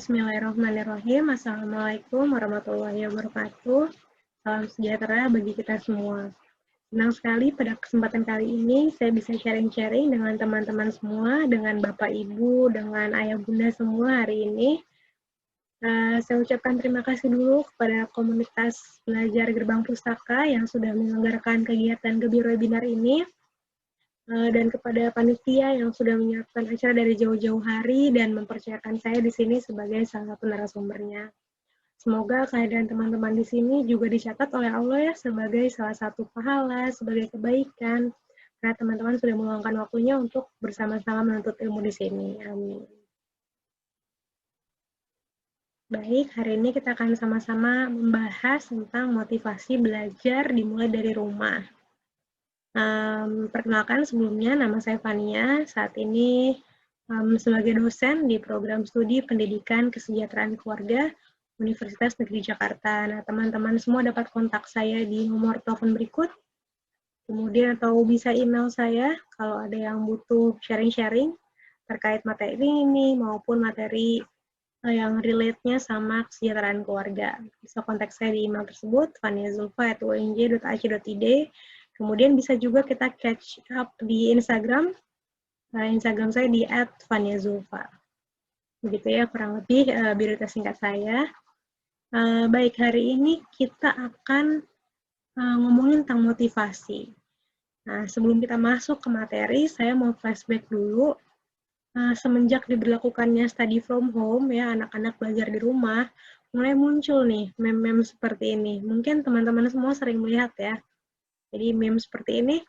Bismillahirrahmanirrahim. Assalamualaikum warahmatullahi wabarakatuh. Salam sejahtera bagi kita semua. Senang sekali pada kesempatan kali ini saya bisa sharing-sharing dengan teman-teman semua, dengan Bapak Ibu, dengan Ayah Bunda semua hari ini. Saya ucapkan terima kasih dulu kepada komunitas belajar Gerbang Pustaka yang sudah menyelenggarakan kegiatan Gebir Webinar ini. Dan kepada panitia yang sudah menyiapkan acara dari jauh-jauh hari dan mempercayakan saya di sini sebagai salah satu narasumbernya. Semoga kehadiran teman-teman di sini juga dicatat oleh Allah ya sebagai salah satu pahala, sebagai kebaikan, karena teman-teman sudah meluangkan waktunya untuk bersama-sama menuntut ilmu di sini. Amin. Baik, hari ini kita akan sama-sama membahas tentang motivasi belajar dimulai dari rumah. Perkenalkan sebelumnya, nama saya Fania, saat ini sebagai dosen di program studi pendidikan kesejahteraan keluarga Universitas Negeri Jakarta. Nah, teman-teman semua dapat kontak saya di nomor telepon berikut, kemudian atau bisa email saya kalau ada yang butuh sharing-sharing terkait materi ini maupun materi yang relate-nya sama kesejahteraan keluarga. Bisa kontak saya di email tersebut, faniazulfa@unj.ac.id. Kemudian bisa juga kita catch up di Instagram. Instagram saya di @faniazulfa. Begitu ya, kurang lebih biodata singkat saya. Baik, hari ini kita akan ngomongin tentang motivasi. Nah, sebelum kita masuk ke materi, saya mau flashback dulu. Semenjak diberlakukannya study from home, ya anak-anak belajar di rumah, mulai muncul nih meme-meme seperti ini. Mungkin teman-teman semua sering melihat ya. Jadi meme seperti ini,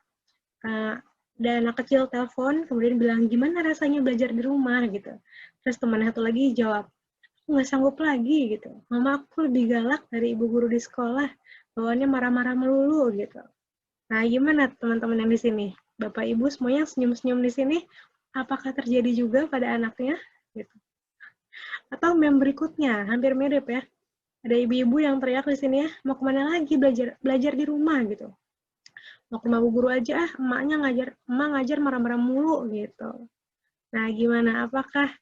ada anak kecil telepon, kemudian bilang, gimana rasanya belajar di rumah, gitu. Terus teman satu lagi jawab, aku nggak sanggup lagi, gitu. Mama aku lebih galak dari ibu guru di sekolah, bawaannya marah-marah melulu, gitu. Nah, gimana teman-teman yang di sini? Bapak Ibu semuanya senyum-senyum di sini, apakah terjadi juga pada anaknya? Gitu. Atau meme berikutnya, hampir mirip ya. Ada ibu-ibu yang teriak di sini ya, mau kemana lagi belajar di rumah, gitu. Mau ke rumah bu guru aja emak ngajar marah-marah mulu gitu. Nah, gimana? Apakah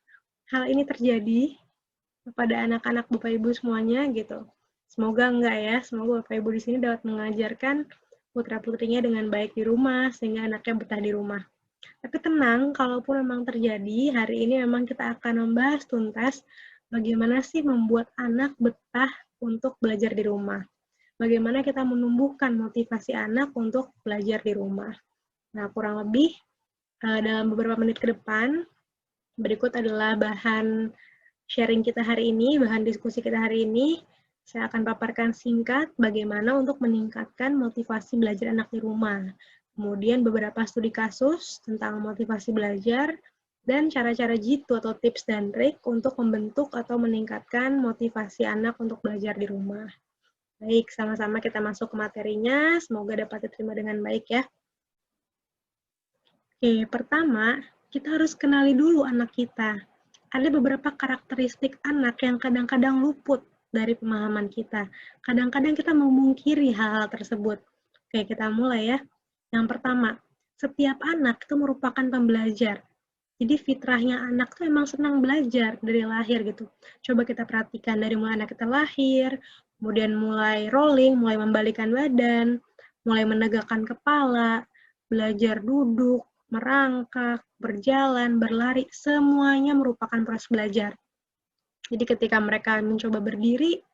hal ini terjadi kepada anak-anak Bapak Ibu semuanya gitu? Semoga enggak ya. Semoga Bapak Ibu di sini dapat mengajarkan putra-putrinya dengan baik di rumah sehingga anaknya betah di rumah. Tapi tenang, kalaupun memang terjadi, hari ini memang kita akan membahas tuntas bagaimana sih membuat anak betah untuk belajar di rumah. Bagaimana kita menumbuhkan motivasi anak untuk belajar di rumah. Nah, kurang lebih dalam beberapa menit ke depan, berikut adalah bahan sharing kita hari ini, bahan diskusi kita hari ini. Saya akan paparkan singkat bagaimana untuk meningkatkan motivasi belajar anak di rumah. Kemudian beberapa studi kasus tentang motivasi belajar, dan cara-cara jitu atau tips dan trik untuk membentuk atau meningkatkan motivasi anak untuk belajar di rumah. Baik, sama-sama kita masuk ke materinya. Semoga dapat diterima dengan baik ya. Oke, pertama, kita harus kenali dulu anak kita. Ada beberapa karakteristik anak yang kadang-kadang luput dari pemahaman kita. Kadang-kadang kita memungkiri hal-hal tersebut. Oke, kita mulai ya. Yang pertama, setiap anak itu merupakan pembelajar. Jadi fitrahnya anak tuh emang senang belajar dari lahir gitu. Coba kita perhatikan dari mulai anak kita lahir, kemudian mulai rolling, mulai membalikkan badan, mulai menegakkan kepala, belajar duduk, merangkak, berjalan, berlari, semuanya merupakan proses belajar. Jadi ketika mereka mencoba berdiri,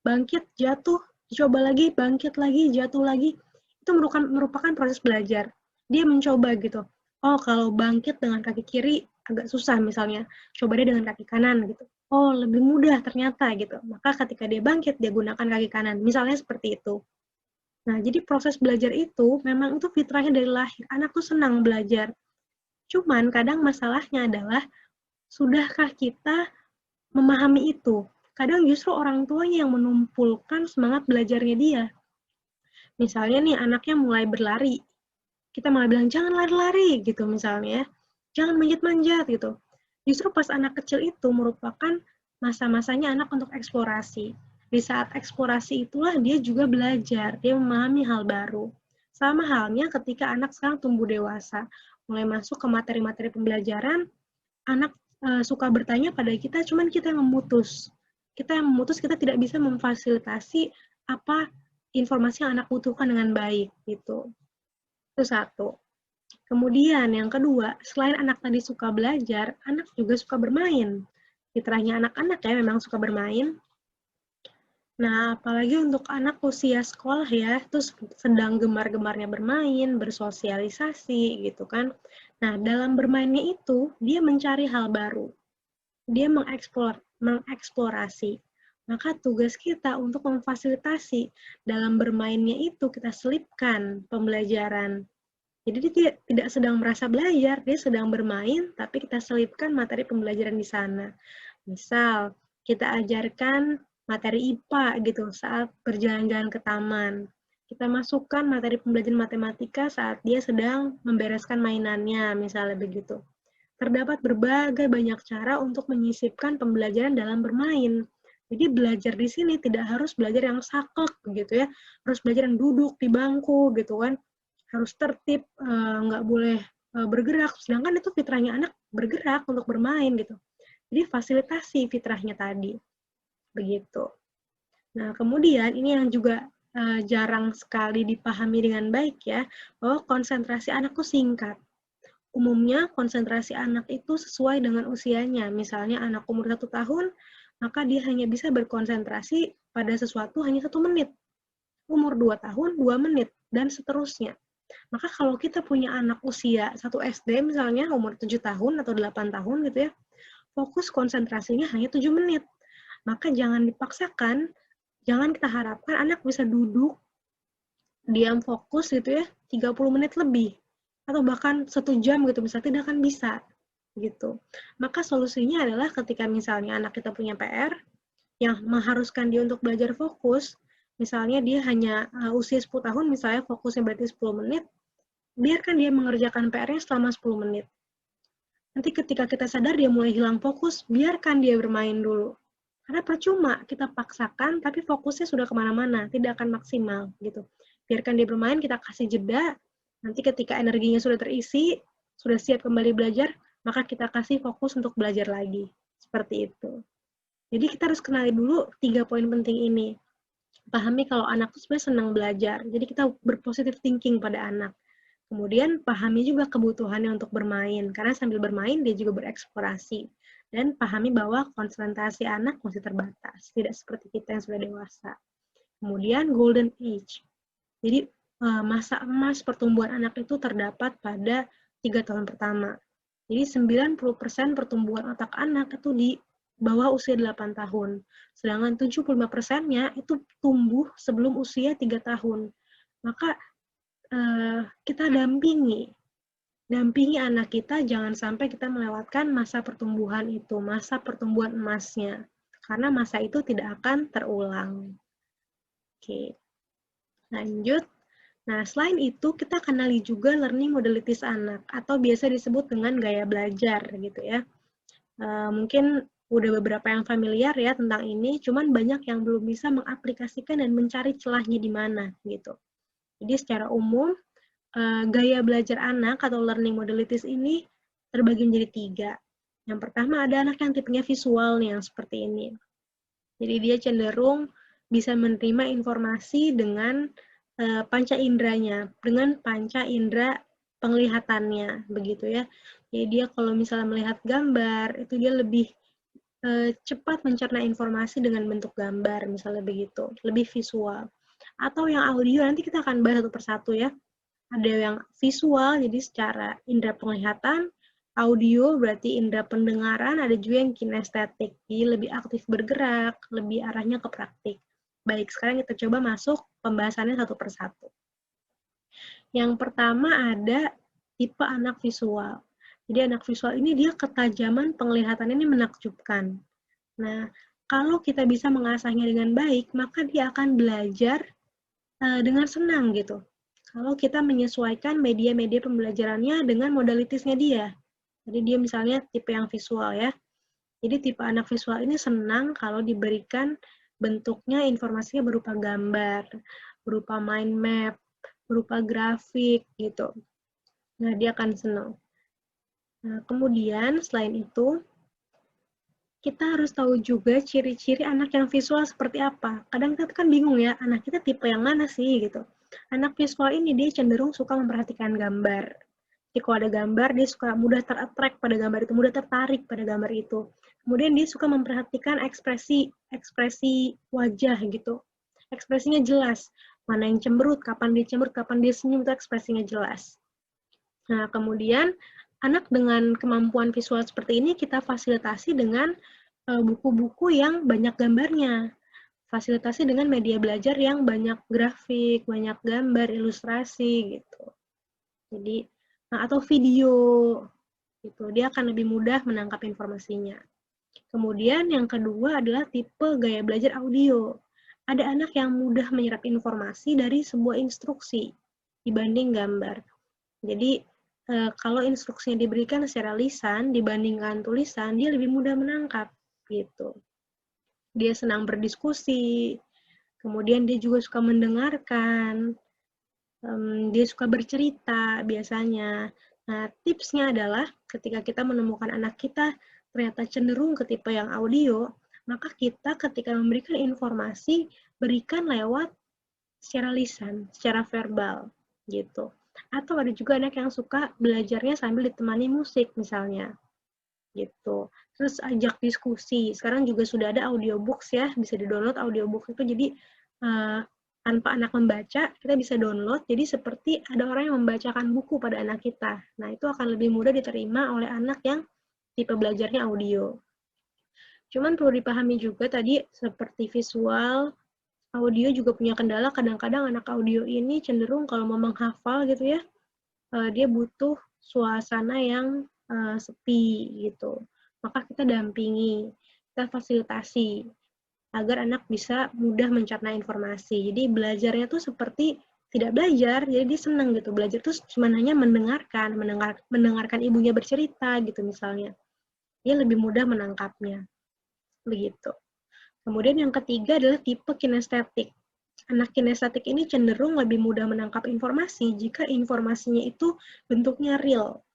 bangkit, jatuh, coba lagi, bangkit lagi, jatuh lagi, itu merupakan proses belajar. Dia mencoba gitu. Oh, kalau bangkit dengan kaki kiri agak susah misalnya, coba dia dengan kaki kanan gitu. Oh, lebih mudah ternyata gitu. Maka ketika dia bangkit, dia gunakan kaki kanan. Misalnya seperti itu. Nah, jadi proses belajar itu memang itu fitrahnya dari lahir. Anak tuh senang belajar. Cuman kadang masalahnya adalah, sudahkah kita memahami itu? Kadang justru orang tuanya yang menumpulkan semangat belajarnya dia. Misalnya nih, anaknya mulai berlari. Kita malah bilang, jangan lari-lari gitu misalnya. Jangan manjat-manjat gitu. Justru pas anak kecil itu merupakan masa-masanya anak untuk eksplorasi. Di saat eksplorasi itulah dia juga belajar, dia memahami hal baru. Sama halnya ketika anak sekarang tumbuh dewasa, mulai masuk ke materi-materi pembelajaran, anak suka bertanya pada kita, cuman kita yang memutus. Kita yang memutus, kita tidak bisa memfasilitasi apa informasi yang anak butuhkan dengan baik, gitu. Itu satu. Kemudian yang kedua, selain anak tadi suka belajar, anak juga suka bermain. Fitrahnya anak-anak ya memang suka bermain. Nah, apalagi untuk anak usia sekolah ya, terus sedang gemar-gemarnya bermain, bersosialisasi gitu kan. Nah, dalam bermainnya itu, dia mencari hal baru. Dia mengeksplorasi. Maka tugas kita untuk memfasilitasi dalam bermainnya itu kita selipkan pembelajaran. Jadi dia tidak sedang merasa belajar, dia sedang bermain, tapi kita selipkan materi pembelajaran di sana. Misal, kita ajarkan materi IPA gitu saat berjalan-jalan ke taman. Kita masukkan materi pembelajaran matematika saat dia sedang membereskan mainannya, misalnya begitu. Terdapat berbagai banyak cara untuk menyisipkan pembelajaran dalam bermain. Jadi belajar di sini tidak harus belajar yang saklek gitu ya, harus belajar yang duduk di bangku gitu kan, harus tertib, nggak boleh bergerak. Sedangkan itu fitrahnya anak bergerak untuk bermain gitu. Jadi fasilitasi fitrahnya tadi, begitu. Nah, kemudian ini yang juga jarang sekali dipahami dengan baik ya, bahwa konsentrasi anak itu singkat. Umumnya konsentrasi anak itu sesuai dengan usianya. Misalnya anak umur 1 tahun, maka dia hanya bisa berkonsentrasi pada sesuatu hanya 1 menit. Umur 2 tahun, 2 menit, dan seterusnya. Maka kalau kita punya anak usia 1 SD misalnya, umur 7 tahun atau 8 tahun gitu ya, fokus konsentrasinya hanya 7 menit. Maka jangan dipaksakan, jangan kita harapkan anak bisa duduk, diam fokus gitu ya, 30 menit lebih. Atau bahkan 1 jam gitu, misalnya tidak akan bisa. Gitu. Maka solusinya adalah ketika misalnya anak kita punya PR, yang mengharuskan dia untuk belajar fokus, misalnya dia hanya usia 10 tahun, misalnya fokusnya berarti 10 menit, biarkan dia mengerjakan PR-nya selama 10 menit. Nanti ketika kita sadar dia mulai hilang fokus, biarkan dia bermain dulu. Karena percuma kita paksakan, tapi fokusnya sudah kemana-mana, tidak akan maksimal gitu. Biarkan dia bermain, kita kasih jeda, nanti ketika energinya sudah terisi, sudah siap kembali belajar, maka kita kasih fokus untuk belajar lagi. Seperti itu. Jadi kita harus kenali dulu 3 poin penting ini. Pahami kalau anak itu sebenarnya senang belajar, jadi kita berpositif thinking pada anak. Kemudian pahami juga kebutuhannya untuk bermain, karena sambil bermain dia juga bereksplorasi. Dan pahami bahwa konsentrasi anak masih terbatas, tidak seperti kita yang sudah dewasa. Kemudian golden age. Jadi masa emas pertumbuhan anak itu terdapat pada 3 tahun pertama. Jadi 90% pertumbuhan otak anak itu di bawah usia 8 tahun. Sedangkan 75%-nya itu tumbuh sebelum usia 3 tahun. Maka kita dampingi anak kita, jangan sampai kita melewatkan masa pertumbuhan itu, masa pertumbuhan emasnya. Karena masa itu tidak akan terulang. Oke, lanjut. Nah, selain itu, kita kenali juga learning modalities anak, atau biasa disebut dengan gaya belajar, gitu ya. Mungkin udah beberapa yang familiar ya tentang ini, cuman banyak yang belum bisa mengaplikasikan dan mencari celahnya di mana, gitu. Jadi secara umum, gaya belajar anak atau learning modalities ini terbagi menjadi 3. Yang pertama ada anak yang tipenya visual nih, yang seperti ini. Jadi dia cenderung bisa menerima informasi dengan panca inderanya, dengan panca indera penglihatannya, begitu ya. Jadi dia kalau misalnya melihat gambar, itu dia lebih cepat mencerna informasi dengan bentuk gambar, misalnya begitu, lebih visual. Atau yang audio, nanti kita akan bahas satu persatu ya. Ada yang visual, jadi secara indera penglihatan, audio berarti indera pendengaran, ada juga yang kinestetik, jadi lebih aktif bergerak, lebih arahnya ke praktik. Baik, sekarang kita coba masuk pembahasannya satu persatu. Yang pertama ada tipe anak visual. Jadi anak visual ini dia ketajaman penglihatannya ini menakjubkan. Nah, kalau kita bisa mengasahnya dengan baik, maka dia akan belajar dengan senang gitu. Kalau kita menyesuaikan media-media pembelajarannya dengan modalitasnya dia. Jadi dia misalnya tipe yang visual ya. Jadi tipe anak visual ini senang kalau diberikan bentuknya informasinya berupa gambar, berupa mind map, berupa grafik gitu. Nah, dia akan senang. Nah, kemudian selain itu, kita harus tahu juga ciri-ciri anak yang visual seperti apa. Kadang kita kan bingung ya, anak kita tipe yang mana sih gitu. Anak visual ini dia cenderung suka memperhatikan gambar. Jadi kalau ada gambar, dia suka mudah ter-attract pada gambar itu, mudah tertarik pada gambar itu. Kemudian dia suka memperhatikan ekspresi wajah gitu. Ekspresinya jelas. Mana yang cemberut, kapan dia senyum, itu ekspresinya jelas. Nah, kemudian anak dengan kemampuan visual seperti ini kita fasilitasi dengan buku-buku yang banyak gambarnya. Fasilitasi dengan media belajar yang banyak grafik, banyak gambar, ilustrasi gitu. Jadi, atau video gitu. Dia akan lebih mudah menangkap informasinya. Kemudian yang kedua adalah tipe gaya belajar audio. Ada anak yang mudah menyerap informasi dari sebuah instruksi dibanding gambar. Jadi, kalau instruksinya diberikan secara lisan dibandingkan tulisan, dia lebih mudah menangkap gitu. Dia senang berdiskusi, kemudian dia juga suka mendengarkan, dia suka bercerita biasanya. Nah, tipsnya adalah ketika kita menemukan anak kita ternyata cenderung ke tipe yang audio, maka kita ketika memberikan informasi, berikan lewat secara lisan, secara verbal, gitu. Atau ada juga anak yang suka belajarnya sambil ditemani musik, misalnya. Gitu. Terus ajak diskusi. Sekarang juga sudah ada audiobooks ya, bisa di-download audiobook itu. Jadi, tanpa anak membaca, kita bisa download, jadi seperti ada orang yang membacakan buku pada anak kita. Nah, itu akan lebih mudah diterima oleh anak yang tipe belajarnya audio. Cuman perlu dipahami juga tadi, seperti visual, audio juga punya kendala, kadang-kadang anak audio ini cenderung kalau mau menghafal gitu ya, dia butuh suasana yang sepi gitu. Maka kita dampingi, kita fasilitasi, agar anak bisa mudah mencerna informasi. Jadi belajarnya tuh seperti tidak belajar, jadi dia senang gitu. Belajar tuh cuma hanya mendengarkan ibunya bercerita gitu misalnya. Dia lebih mudah menangkapnya. Begitu. Kemudian yang ketiga adalah tipe kinestetik. Anak kinestetik ini cenderung lebih mudah menangkap informasi jika informasinya itu bentuknya real,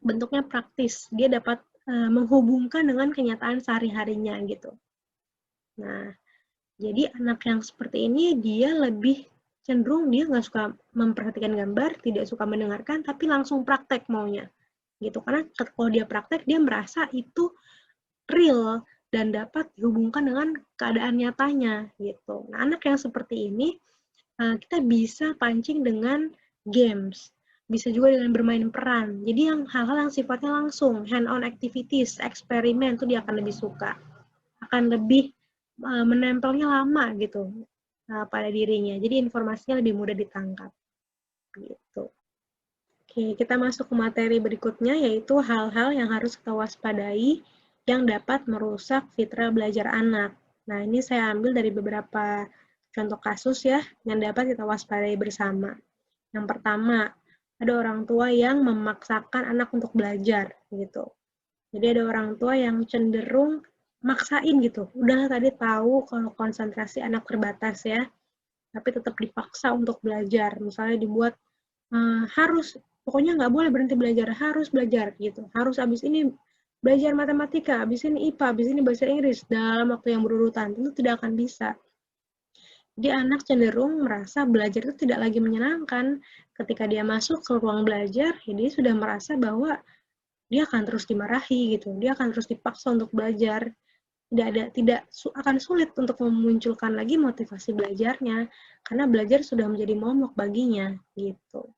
bentuknya praktis. Dia dapat menghubungkan dengan kenyataan sehari-harinya gitu. Nah, jadi anak yang seperti ini dia lebih cenderung dia nggak suka memperhatikan gambar, tidak suka mendengarkan, tapi langsung praktek maunya. Gitu. Karena kalau dia praktek, dia merasa itu real dan dapat dihubungkan dengan keadaan nyatanya. Gitu. Nah, anak yang seperti ini, kita bisa pancing dengan games. Bisa juga dengan bermain peran. Jadi yang hal-hal yang sifatnya langsung, hand-on activities, eksperimen, itu dia akan lebih suka. Akan lebih menempelnya lama gitu pada dirinya. Jadi informasinya lebih mudah ditangkap. Gitu. Oke, kita masuk ke materi berikutnya, yaitu hal-hal yang harus kita waspadai yang dapat merusak fitrah belajar anak. Nah, ini saya ambil dari beberapa contoh kasus ya, yang dapat kita waspadai bersama. Yang pertama, ada orang tua yang memaksakan anak untuk belajar, gitu. Jadi ada orang tua yang cenderung maksain gitu. Udah tadi tahu kalau konsentrasi anak terbatas ya, tapi tetap dipaksa untuk belajar. Misalnya dibuat harus, pokoknya nggak boleh berhenti belajar, harus belajar gitu. Harus abis ini belajar matematika, abis ini IPA, abis ini bahasa Inggris dalam waktu yang berurutan. Tentu tidak akan bisa. Jadi anak cenderung merasa belajar itu tidak lagi menyenangkan. Ketika dia masuk ke ruang belajar, ya dia sudah merasa bahwa dia akan terus dimarahi gitu, dia akan terus dipaksa untuk belajar, tidak akan sulit untuk memunculkan lagi motivasi belajarnya, karena belajar sudah menjadi momok baginya gitu.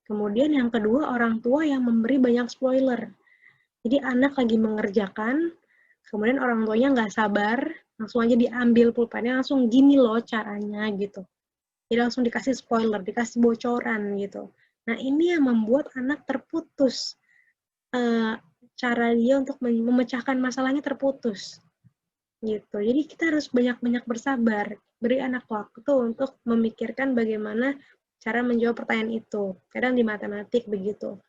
Kemudian yang kedua, orang tua yang memberi banyak spoiler. Jadi anak lagi mengerjakan, kemudian orang tuanya nggak sabar, langsung aja diambil pulpennya, langsung gini loh caranya gitu. Jadi langsung dikasih spoiler, dikasih bocoran gitu. Nah ini yang membuat anak terputus. Cara dia untuk memecahkan masalahnya terputus gitu. Jadi kita harus banyak-banyak bersabar, beri anak waktu untuk memikirkan bagaimana cara menjawab pertanyaan itu. Kadang di matematik begitu.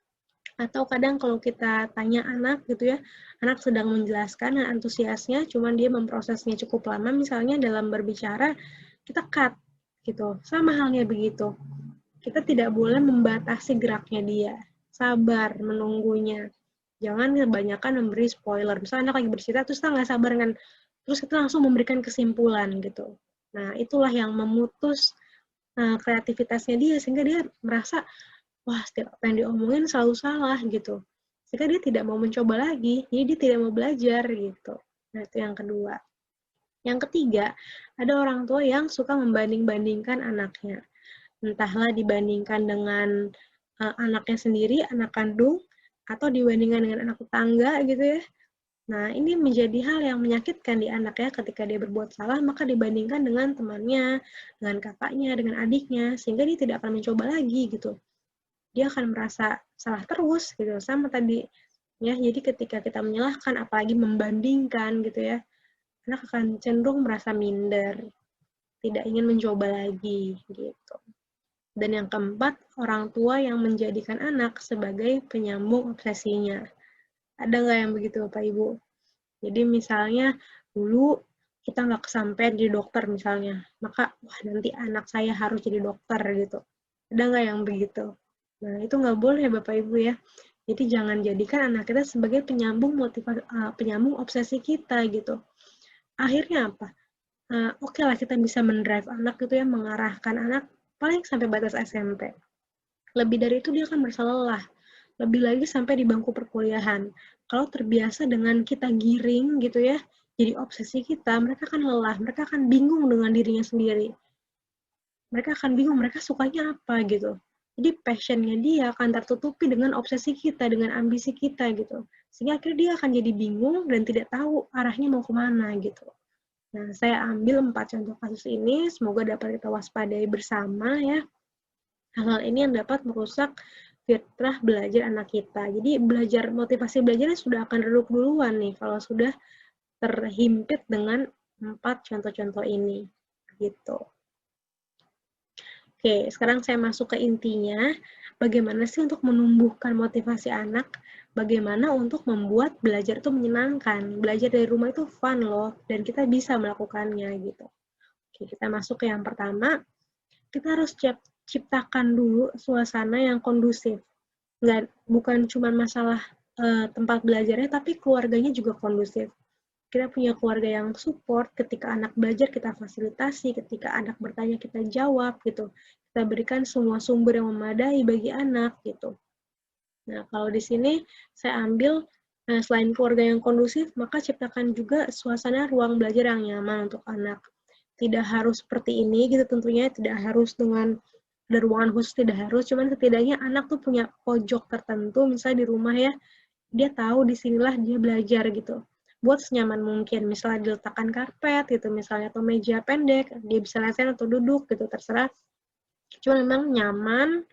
Atau kadang kalau kita tanya anak gitu ya, anak sedang menjelaskan antusiasnya, cuman dia memprosesnya cukup lama misalnya dalam berbicara, kita cut gitu. Sama halnya begitu. Kita tidak boleh membatasi geraknya dia. Sabar menunggunya. Jangan kebanyakan memberi spoiler. Misalnya anak lagi bercerita, terus kita nggak sabar kan, terus kita langsung memberikan kesimpulan gitu. Nah, itulah yang memutus kreativitasnya dia, sehingga dia merasa, wah, setiap apa yang diomongin selalu salah gitu. Sehingga dia tidak mau mencoba lagi, jadi dia tidak mau belajar gitu. Nah, itu yang kedua. Yang ketiga, ada orang tua yang suka membanding-bandingkan anaknya. Entahlah dibandingkan dengan anaknya sendiri, anak kandung, atau dibandingkan dengan anak tetangga gitu ya. Nah, ini menjadi hal yang menyakitkan di anak ya, ketika dia berbuat salah, maka dibandingkan dengan temannya, dengan kakaknya, dengan adiknya, sehingga dia tidak akan mencoba lagi gitu. Dia akan merasa salah terus gitu, sama tadi ya. Jadi ketika kita menyalahkan, apalagi membandingkan gitu ya, anak akan cenderung merasa minder, tidak ingin mencoba lagi gitu. Dan yang keempat, orang tua yang menjadikan anak sebagai penyambung obsesinya. Ada nggak yang begitu, Bapak Ibu? Jadi misalnya dulu kita nggak kesampaian jadi dokter misalnya, maka wah nanti anak saya harus jadi dokter gitu. Ada nggak yang begitu? Nah, itu nggak boleh Bapak Ibu ya. Jadi jangan jadikan anak kita sebagai penyambung penyambung obsesi kita gitu. Akhirnya apa? Oke lah kita bisa mendrive anak gitu ya, mengarahkan anak paling sampai batas SMP. Lebih dari itu dia akan merasa lelah. Lebih lagi sampai di bangku perkuliahan. Kalau terbiasa dengan kita giring gitu ya, jadi obsesi kita, mereka akan lelah, mereka akan bingung dengan dirinya sendiri. Mereka akan bingung, mereka sukanya apa gitu. Jadi passionnya dia akan tertutupi dengan obsesi kita, dengan ambisi kita gitu. Sehingga akhirnya dia akan jadi bingung dan tidak tahu arahnya mau kemana gitu. Nah, saya ambil 4 contoh kasus ini, semoga dapat kita waspadai bersama ya. Hal-hal ini yang dapat merusak fitrah belajar anak kita. Jadi motivasi belajarnya sudah akan redup duluan nih kalau sudah terhimpit dengan 4 contoh-contoh ini. Gitu. Oke, sekarang saya masuk ke intinya. Bagaimana sih untuk menumbuhkan motivasi anak? Bagaimana untuk membuat belajar itu menyenangkan? Belajar dari rumah itu fun loh, dan kita bisa melakukannya gitu. Oke, kita masuk ke yang pertama. Kita harus ciptakan dulu suasana yang kondusif. Bukan cuma masalah tempat belajarnya, tapi keluarganya juga kondusif. Kita punya keluarga yang support, ketika anak belajar kita fasilitasi, ketika anak bertanya kita jawab gitu. Kita berikan semua sumber yang memadai bagi anak gitu. Nah, kalau di sini saya ambil selain keluarga yang kondusif, maka ciptakan juga suasana ruang belajar yang nyaman untuk anak. Tidak harus seperti ini gitu tentunya, tidak harus dengan ada ruangan khusus, tidak harus, cuman setidaknya anak tuh punya pojok tertentu, misalnya di rumah ya, dia tahu disinilah dia belajar gitu. Buat senyaman mungkin, misalnya diletakkan karpet gitu, misalnya atau meja pendek, dia bisa lesen atau duduk gitu, terserah. Cuma memang nyaman,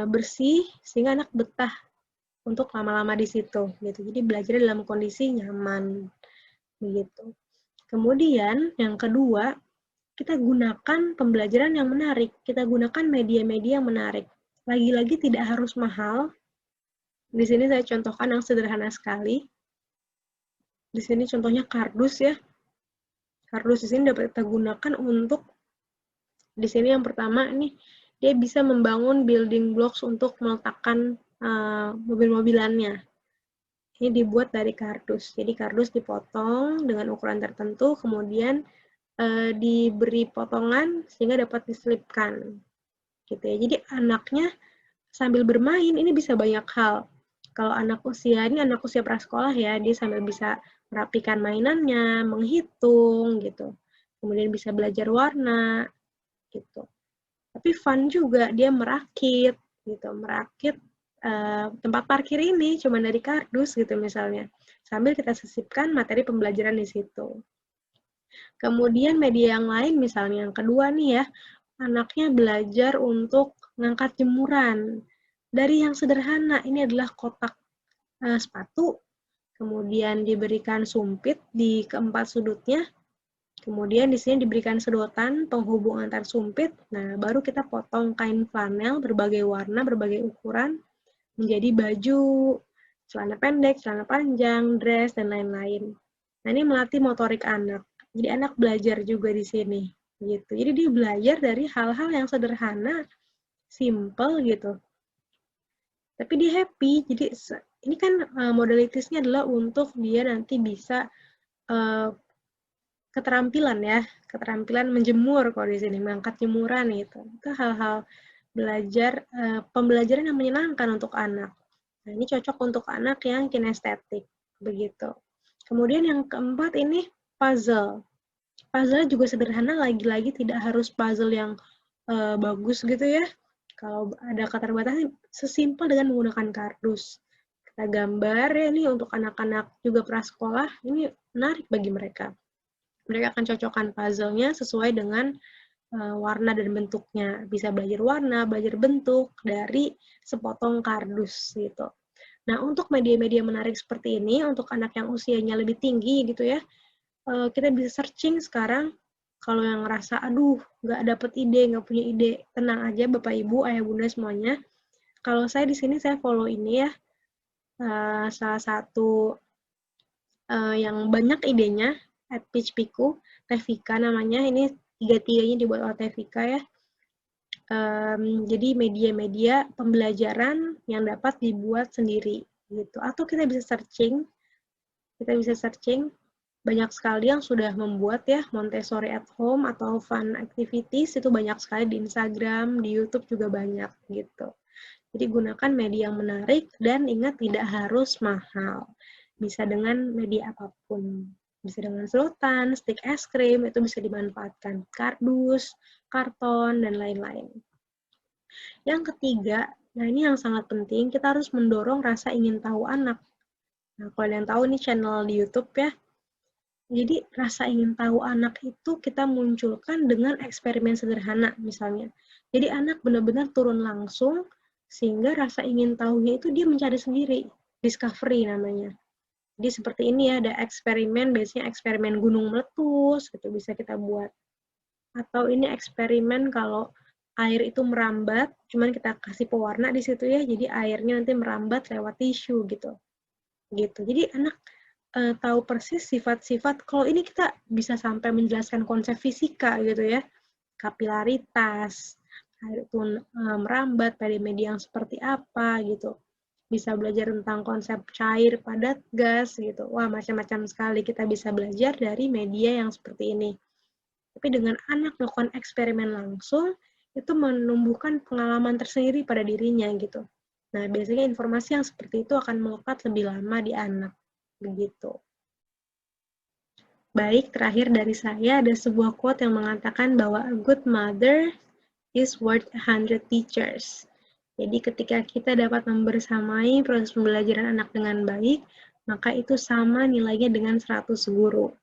bersih, sehingga anak betah untuk lama-lama di situ gitu. Jadi belajar dalam kondisi nyaman begitu. Kemudian yang kedua, kita gunakan pembelajaran yang menarik. Kita gunakan media-media yang menarik. Lagi-lagi tidak harus mahal. Di sini saya contohkan yang sederhana sekali. Di sini contohnya kardus ya. Kardus di sini dapat kita gunakan untuk, di sini yang pertama nih, dia bisa membangun building blocks untuk meletakkan mobil-mobilannya. Ini dibuat dari kardus. Jadi kardus dipotong dengan ukuran tertentu, kemudian diberi potongan sehingga dapat diselipkan. Gitu ya. Jadi anaknya sambil bermain ini bisa banyak hal. Kalau anak usia prasekolah ya, dia sambil bisa merapikan mainannya, menghitung gitu. Kemudian bisa belajar warna gitu. Tapi fun juga dia merakit gitu, merakit tempat parkir ini cuma dari kardus gitu misalnya. Sambil kita sisipkan materi pembelajaran di situ. Kemudian media yang lain misalnya yang kedua nih ya, anaknya belajar untuk ngangkat jemuran. Dari yang sederhana, ini adalah kotak sepatu, kemudian diberikan sumpit di keempat sudutnya, kemudian di sini diberikan sedotan penghubung antar sumpit. Nah, baru kita potong kain flanel berbagai warna, berbagai ukuran menjadi baju, celana pendek, celana panjang, dress, dan lain-lain. Nah, ini melatih motorik anak. Jadi anak belajar juga di sini, gitu. Jadi dia belajar dari hal-hal yang sederhana, simple gitu. Tapi dia happy. Jadi ini kan modalitasnya adalah untuk dia nanti bisa keterampilan ya, keterampilan menjemur kalau di sini, mengangkat jemuran gitu. Itu hal-hal belajar, pembelajaran yang menyenangkan untuk anak. Nah, ini cocok untuk anak yang kinestetik, begitu. Kemudian yang keempat ini puzzle. Puzzle juga sederhana, lagi-lagi tidak harus puzzle yang bagus gitu ya. Kalau ada keterbatasan, sesimpel dengan menggunakan kardus. Kita gambar ya, ini untuk anak-anak juga prasekolah, ini menarik bagi mereka. Mereka akan cocokkan puzzle-nya sesuai dengan warna dan bentuknya. Bisa belajar warna, belajar bentuk dari sepotong kardus gitu. Nah, untuk media-media menarik seperti ini, untuk anak yang usianya lebih tinggi gitu ya, kita bisa searching sekarang. Kalau yang ngerasa, aduh, nggak dapet ide, nggak punya ide, tenang aja Bapak Ibu, Ayah Bunda semuanya. Kalau saya di sini, saya follow ini ya, salah satu yang banyak idenya, @pitchpiku, Tevika namanya, ini tiga-tiganya dibuat oleh Tevika ya. Jadi media-media pembelajaran yang dapat dibuat sendiri gitu. Atau kita bisa searching, banyak sekali yang sudah membuat ya Montessori at home atau fun activities, itu banyak sekali di Instagram, di YouTube juga banyak gitu. Jadi gunakan media yang menarik dan ingat tidak harus mahal. Bisa dengan media apapun. Bisa dengan sedotan, stik es krim, itu bisa dimanfaatkan. Kardus, karton, dan lain-lain. Yang ketiga, nah ini yang sangat penting, kita harus mendorong rasa ingin tahu anak. Nah, kalau yang tahu nih channel di YouTube ya, jadi rasa ingin tahu anak itu kita munculkan dengan eksperimen sederhana misalnya. Jadi anak benar-benar turun langsung, sehingga rasa ingin tahunya itu dia mencari sendiri, discovery namanya. Jadi seperti ini ya, ada eksperimen, biasanya eksperimen gunung meletus, gitu bisa kita buat. Atau ini eksperimen kalau air itu merambat, cuman kita kasih pewarna di situ ya, jadi airnya nanti merambat lewat tisu gitu. Jadi anak tahu persis sifat-sifat, kalau ini kita bisa sampai menjelaskan konsep fisika gitu ya, kapilaritas, air itu merambat pada media yang seperti apa gitu. Bisa belajar tentang konsep cair, padat, gas gitu. Wah, macam-macam sekali kita bisa belajar dari media yang seperti ini. Tapi dengan anak melakukan eksperimen langsung, itu menumbuhkan pengalaman tersendiri pada dirinya gitu. Nah, biasanya informasi yang seperti itu akan melekat lebih lama di anak. Begitu. Baik, terakhir dari saya ada sebuah quote yang mengatakan bahwa a good mother is worth 100 teachers. Jadi ketika kita dapat membersamai proses pembelajaran anak dengan baik, maka itu sama nilainya dengan 100 guru.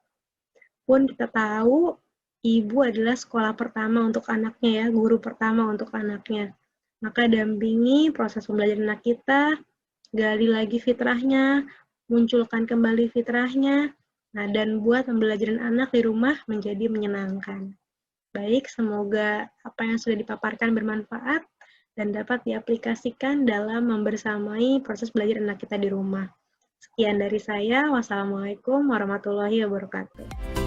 Pun kita tahu, ibu adalah sekolah pertama untuk anaknya ya, guru pertama untuk anaknya. Maka dampingi proses pembelajaran anak kita, gali lagi fitrahnya, munculkan kembali fitrahnya, nah dan buat pembelajaran anak di rumah menjadi menyenangkan. Baik, semoga apa yang sudah dipaparkan bermanfaat dan dapat diaplikasikan dalam membersamai proses belajar anak kita di rumah. Sekian dari saya. Wassalamualaikum warahmatullahi wabarakatuh.